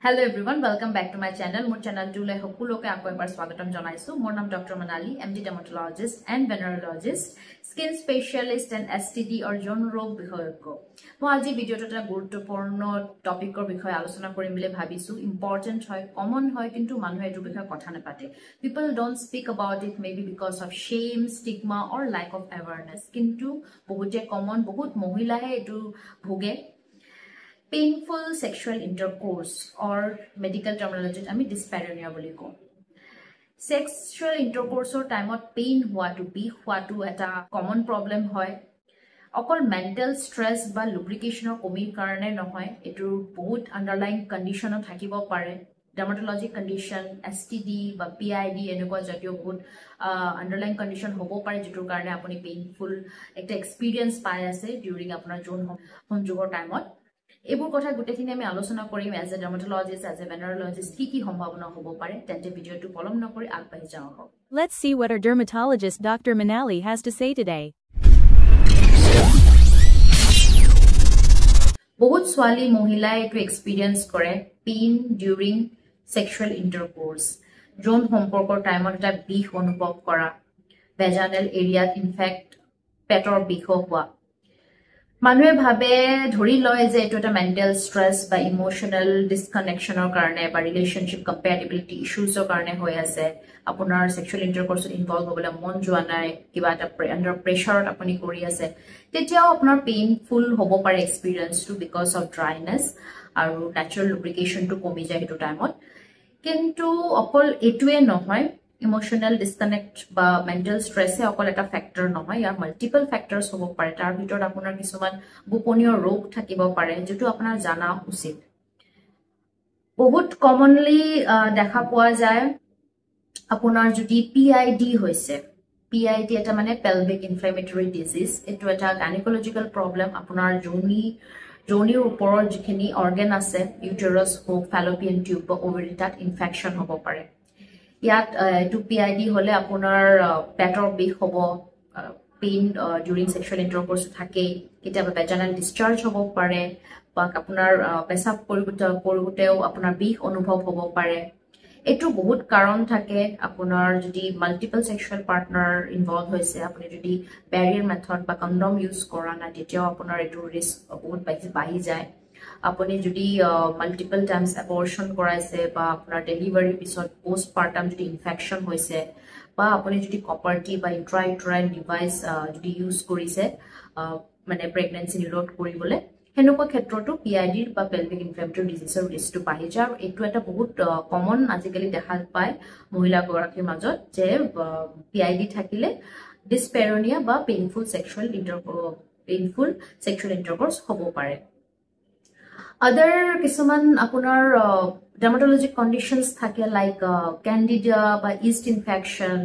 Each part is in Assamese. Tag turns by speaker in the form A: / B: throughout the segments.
A: Hello everyone, welcome back to my channel. মোৰ channelটোলৈ সকলোকে আকৌ এবাৰ স্বাগতম জনাইছো। মোৰ নাম doctor Manali, MD dermatologist and venereologist, skin specialist and STD or যৌন ৰোগ বিশেষজ্ঞ। মই আজি ভিডিঅ'টোত এটা গুৰুত্বপূৰ্ণ টপিকৰ বিষয়ে আলোচনা কৰিম বুলি ভাবিছো। ইম্পৰ্টেন্ট হয়, কমন হয়, কিন্তু মানুহে এইটো বিষয়ে কথা নাপাতে। People don't speak about it maybe because of shame, stigma or lack of awareness. কিন্তু বহুতে কমন, বহুত মহিলাহে এইটো ভোগে। Painful sexual intercourse or medical terminology আমি dyspareunia বুলি কওঁ। Sexual intercourse or time of pain হোৱাটো বিষ হোৱাটো এটা common problem হয়। অকল mental stress বা lubrication কমিৰ কাৰণে নহয়, এটো বহুত underlying condition থাকিব পাৰে। Dermatologic condition, STD বা PID এনেকুৱা জাতীয় বহুত underlying condition হ'ব পাৰে যেটোৰ কাৰণে আপুনি painful একটা experience পাই আছে during আপোনাৰ যৌন সংযোগৰ টাইমত। এইবোৰ কথা গুটেখিনি আমি আলোচনা কৰিম as a dermatologist, as a venereologist কি সম্ভাৱনা হ'ব পাৰে তেন্তে ভিডিঅ'টো পলম নকৰি আগবাঢ়ি যাওঁ।
B: Let's see what our dermatologist Dr. Manali has to say today.
A: বহুত ছোৱালী মহিলাই এইটো এক্সপেৰিয়েন্স কৰে পেইন ডিউৰিং সেক্সুৱেল ইন্টাৰকোৰ্স। যৌন সম্পৰ্কৰ টাইমত এটা বিষ অনুভৱ কৰা, ভেজাইনাল এৰিয়াত ইনফেক্ট পেটৰ বিষ হোৱা। মানুহে ভাবে ধৰি লয় যে এটো এটা মেন্টাল স্ট্ৰেস বা ইমোশনাল ডিসকানেকশনৰ কাৰণে বা ৰিলেশনশিপ কম্প্যাটিবিলিটি ইস্যুজৰ কাৰণে হৈ আছে। আপোনাৰ সেক্সুৱেল ইন্টাৰকোৰ্সত ইনভলভ হ'বলৈ মন যোৱা নাই, কিবা এটা আন্ডাৰ প্ৰেছাৰত আপুনি কৰি আছে, তেতিয়াও আপোনাৰ পেইনফুল হ'ব পাৰে এক্সপেৰিয়েন্সটো বিকজ অফ ড্ৰাইনেছ আৰু ন্যাচাৰাল লুব্ৰিকেশনটো কমি যায় সেইটো টাইমত। কিন্তু অকল এটোৱে নহয়, ইমোশনাল ডিসকানেক্ট বা মেন্টাল স্ট্ৰেসে অকল এটা ফ্যাক্টৰ নহয়, ইয়াৰ মাল্টিপল ফ্যাক্টৰস হ'ব পাৰে। তাৰ ভিতৰত আপোনাৰ কিছুমান গোপনীয় ৰোগ থাকিব পাৰে যেটো আপোনাৰ জানা উচিত। বহুত কমনলি দেখা পোৱা যায় আপোনাৰ যদি PID হৈছে, PID এটা মানে pelvic inflammatory disease, এটো এটা গাইনেকোলজিক্যাল প্ৰবলেম। আপোনাৰ যোনিৰ ওপৰৰ যিখিনি অৰ্গান আছে, ইউটেৰাছ হোক, ফেলোপিয়ান টিউব বা ওভাৰি, তাত ইনফেকশন হ'ব পাৰে। ইয়াত এটো PID হলে আপোনাৰ পেটৰ বিষ হ'ব, পেইন ডিউৰিং সেক্সুৱেল ইন্টাৰকোৰ্স থাকে, কেতিয়াবা ভেজাইনাল ডিসচাৰ্জ হ'ব পাৰে বা আপোনাৰ পেশাব কৰোতেও আপোনাৰ বিষ অনুভৱ হ'ব পাৰে। এটো বহুত কাৰণ থাকে। আপোনাৰ যদি মাল্টিপল সেক্সুৱেল পাৰ্টনাৰ ইনভলভ হৈছে, আপুনি যদি ব্যাৰিয়াৰ মেথড বা কণ্ডম ইউজ কৰা নাই, তেতিয়াও আপোনাৰ এটো ৰিস্ক বহুত বাঢ়ি যায়। আপুনি যদি মাল্টিপল টাইমছ এবৰ্শন কৰাইছে বা আপোনাৰ ডেলিভাৰীৰ পিছত পোষ্টপাৰ্টাম যদি ইনফেকশন হৈছে বা আপুনি যদি কপাৰটি বা ইন্ট্ৰাইউটেৰাইন ডিভাইচ যদি ইউজ কৰিছে মানে প্ৰেগনেন্সি নিৰোধ কৰিবলৈ, হেনেকুৱা ক্ষেত্ৰতো PID বা পেলভিক ইনফ্লেমেটৰী ডিজিজৰ ৰিস্কটো বাঢ়ি যায়। আৰু এইটো এটা বহুত কমন আজিকালি দেখা পায় মহিলা গৰাকীৰ মাজত যে PID থাকিলে ডিসপেৰোনিয়া বা পেইনফুল সেক্সুৱেল ইন্টাৰকোৰ্স হ'ব পাৰে। Other কিছুমান আপোনাৰ dermatologic conditions থাকে like candida বা yeast infection,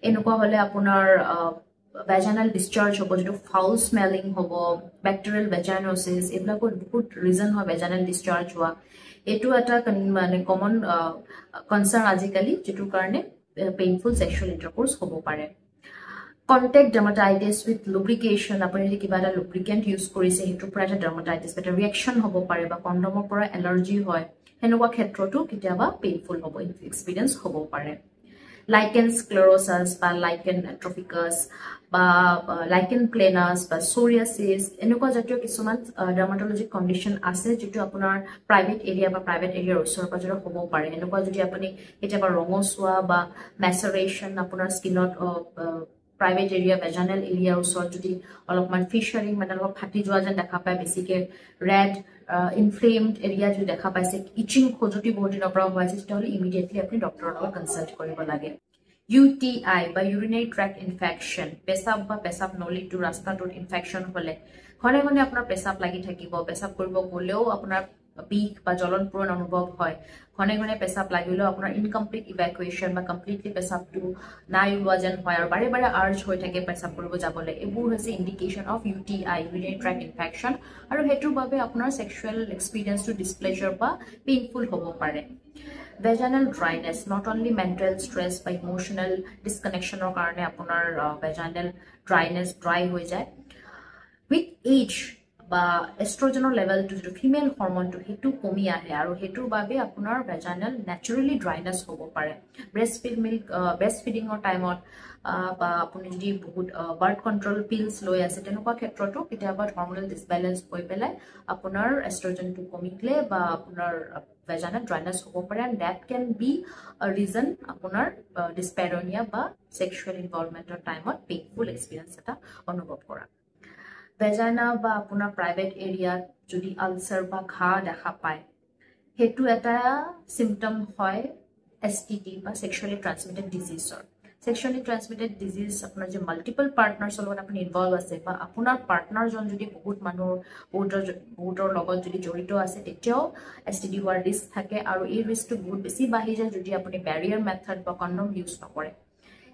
A: এনেকুৱা হলে আপোনাৰ vaginal discharge হ'ব, যেটো foul smelling হ'ব, bacterial vaginosis, এইবিলাকৰ বহুত ৰিজন হয় vaginal discharge হোৱা। এটো এটা মানে কমন কনসাৰ্ন আজিকালি যেটোৰ কাৰণে পেইনফুল সেক্সুৱেল ইন্টাৰকোৰ্স হ'ব পাৰে। Contact dermatitis with lubrication, আপুনি যদি কিবা এটা lubricant ইউজ কৰিছে হেতুৰ পৰা এটা dermatitis এটা ৰিঅ্যাকশন হ'ব পাৰে বা কণ্ডমৰ পৰা এলাৰ্জি হয়, হেনেকুৱা ক্ষেত্ৰতো কেতিয়াবা পেইনফুল হ'ব এক্সপেৰিয়েন্স হ'ব পাৰে। Lichen sclerosus বা lichen atropicus বা lichen planus বা psoriasis, এনেকুৱা জাতীয় কিছুমান dermatologic condition আছে যেটো আপোনাৰ প্ৰাইভেট এৰিয়া বা প্ৰাইভেট এৰিয়াৰ ওচৰৰ পাজৰে হ'ব পাৰে। এনেকুৱা যদি আপুনি কেতিয়াবা ৰঙচুৱা বা মেচাৰেশন আপোনাৰ স্কিনত প্ৰাইভেট এৰিয়া, ভেজাইনাল এৰিয়াৰ ওচৰত যদি অলপমান ফিচাৰিং মানে অলপ ফাটি যোৱা যেন দেখা পায়, বেছিকে ৰেড ইনফ্লেমড এৰিয়া যদি দেখা পাইছে, ইচিং খজুতি বহুত দিনৰ পৰা হৈ আছে, তেতিয়াহ'লে ইমিডিয়েটলি আপুনি ডক্টৰৰ লগত কনসাল্ট কৰিব লাগে। UTI বা ইউৰিনাৰী ট্ৰেক্ট ইনফেকশন, পেশাব বা পেশাব নলীটোৰ ৰাস্তাটোত ইনফেকশন হলে ঘনে ঘনে আপোনাৰ পেশাব লাগি থাকিব, পেশাব কৰিব গলেও আপোনাৰ বিষ বা জ্বলনপূৰণ অনুভৱ হয়, ঘনে ঘনে পেশাব লাগিলেও আপোনাৰ ইনকমপ্লিট ইভেকুৱেশ্যন বা কমপ্লিটলি পেশাবটো নাই ওলোৱা যেন হয় আৰু বাৰে বাৰে আৰ্জ হৈ থাকে পেশাব কৰিব যাবলৈ। এইবোৰ হৈছে indication of UTI, urinary tract infection, আৰু হেতুৰ বাবে আপোনাৰ সেক্সুৱেল এক্সপেৰিয়েন্সটো ডিসপ্লেজাৰ বা পেইনফুল হ'ব পাৰে। Vaginal dryness, not only mental stress বা ইমোশনাল ডিসকানেকশনৰ কাৰণে আপোনাৰ vaginal dryness dry হৈ যায়। With age বা এষ্ট্ৰজেনৰ লেভেলটো যিটো ফিমেল হৰমনটো সেইটো কমি আহে আৰু হেতুৰ বাবে আপোনাৰ ভেজাইনাল ন্যাচাৰালি ড্ৰাইনেছ হ'ব পাৰে ব্ৰেষ্ট ফিডিঙৰ টাইমত বা আপুনি যদি বহুত বাৰ্থ কণ্ট্ৰল পিলছ লৈ আছে তেনেকুৱা ক্ষেত্ৰতো কেতিয়াবা হৰমনেল ডিসবেলেন্স হৈ পেলাই আপোনাৰ এষ্ট্ৰজেনটো কমিলে বা আপোনাৰ ভেজাইনাল ড্ৰাইনেছ হ'ব পাৰে and that can be reason আপোনাৰ ডিসপেৰনিয়া বা সেক্সুৱেল ইনভলভমেন্টৰ টাইমত পেইনফুল এক্সপিৰিয়েন্স এটা অনুভৱ কৰা ভেজাইনা বা আপোনাৰ প্ৰাইভেট এৰিয়াত যদি আলচাৰ বা ঘা দেখা পায় হেতু এটা সিম্পটম হয় এসটিডি বা সেক্সুৱেলি ট্ৰান্সমিটেড ডিজিজৰ সেক্সুৱেলি ট্ৰান্সমিটেড ডিজিজ আপোনাৰ যে মাল্টিপল পাৰ্টনাৰ্ছৰ লগত আপুনি ইনভলভ আছে বা আপোনাৰ পাৰ্টনাৰজন যদি বহুতৰ লগত যদি জড়িত আছে তেতিয়াও এসটিডি হোৱাৰ ৰিস্ক থাকে আৰু এই ৰিস্কটো বহুত বেছি বাঢ়ি যায় যদি আপুনি বেৰিয়াৰ মেথড বা কণ্ডম ইউজ নকৰে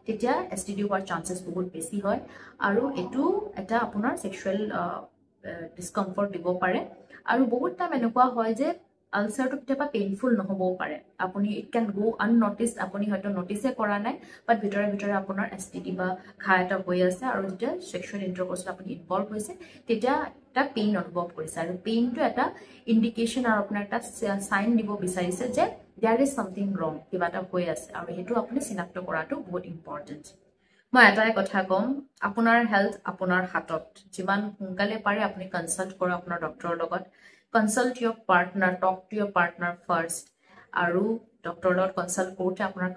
A: তেতিয়া এসটিডি হোৱাৰ চান্সেছ বহুত বেছি হয় আৰু এটো এটা আপোনাৰ সেক্সুৱেল ডিসকমফৰ্ট দিব পাৰে আৰু বহুত টাইম এনেকুৱা হয় যে আলচাৰটো কেতিয়াবা পেইনফুল নহবও পাৰে আপুনি ইট ক্যান গো আননটিসড আপুনি হয়তো নটিসে কৰা নাই বাট ভিতৰে ভিতৰে আপোনাৰ এসটিডি বা ঘা এটা হৈ আছে আৰু যেতিয়া সেক্সুৱেল ইন্টাৰকোৰ্সত আপুনি ইনভলভ হৈছে তেতিয়া এটা পেইন অনুভৱ কৰিছে আৰু পেইনটো এটা ইন্ডিকেশন আৰু আপোনাৰ এটা সাইন দিব বিচাৰিছে যে there is something wrong কিবা এটা হৈ আছে আৰু হেতু আপুনি চিনাক্ত কৰাটো বহুত ইম্পৰ্টেন্ট মই এটাই কথা কম আপোনাৰ হেলথ আপোনাৰ হাতত যিমান সোনকালে পাৰে আপুনি কনসাল্ট কৰক আপোনাৰ ডক্টৰৰ লগত consult your partner talk to your partner first আৰু ডক্টৰৰ লগত কনসাল্ট কৰোতে আপোনাৰ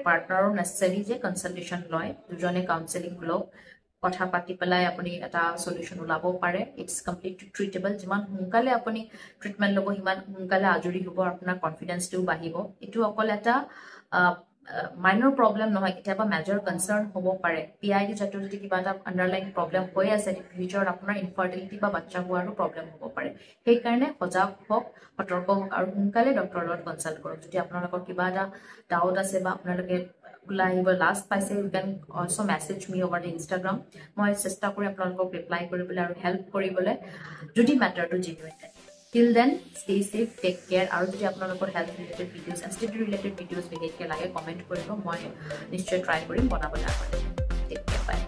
A: পাৰ্টনাৰৰ নেসেসাৰি যে কনসালটেশন লয় দুজনে কাউন্সেলিং লওক কথা পাতি পেলাই আপুনি এটা সলিউশন ওলাব পাৰে ইটস কমপ্লিটলি ট্ৰিটেবল যিমান সোনকালে আপুনি ট্ৰিটমেন্ট ল'ব সিমান সোনকালে আজৰি হ'ব আপোনাৰ কনফিডেন্সটো বাঢ়িব এটো অকল এটা মাইনৰ প্ৰবলেম নহয় কেতিয়াবা মেজৰ কনসাৰ্ন হ'ব পাৰে পিআইডি জাতীয় যদি কিবা এটা আন্ডাৰলাইং প্ৰবলেম হৈ আছে ফিউচাৰত আপোনাৰ ইনফাৰ্টিলিটি বা বাচ্চা হোৱাৰো প্ৰবলেম হ'ব পাৰে সেই কাৰণে সজাগ হওক সতৰ্ক হওক আৰু সোনকালে ডক্টৰৰ লগত কনসাল্ট কৰক যদি আপোনালোকৰ কিবা এটা ডাউট আছে বা আপোনালোকে ওলাই আহিব লাষ্ট পাইছে you can also message me over the Instagram মই চেষ্টা কৰি আপোনালোকক ৰিপ্লাই কৰিবলৈ আৰু হেল্প কৰিবলৈ যদি মেটাৰটো genuine Till then, stay safe, take care. আৰু যদি আপোনালোকৰ health related videos, STD related videos বিশেষকৈ লাগে কমেন্ট কৰিব মই নিশ্চয় ট্ৰাই কৰিম বনাবলৈ আগতে। Take care, bye.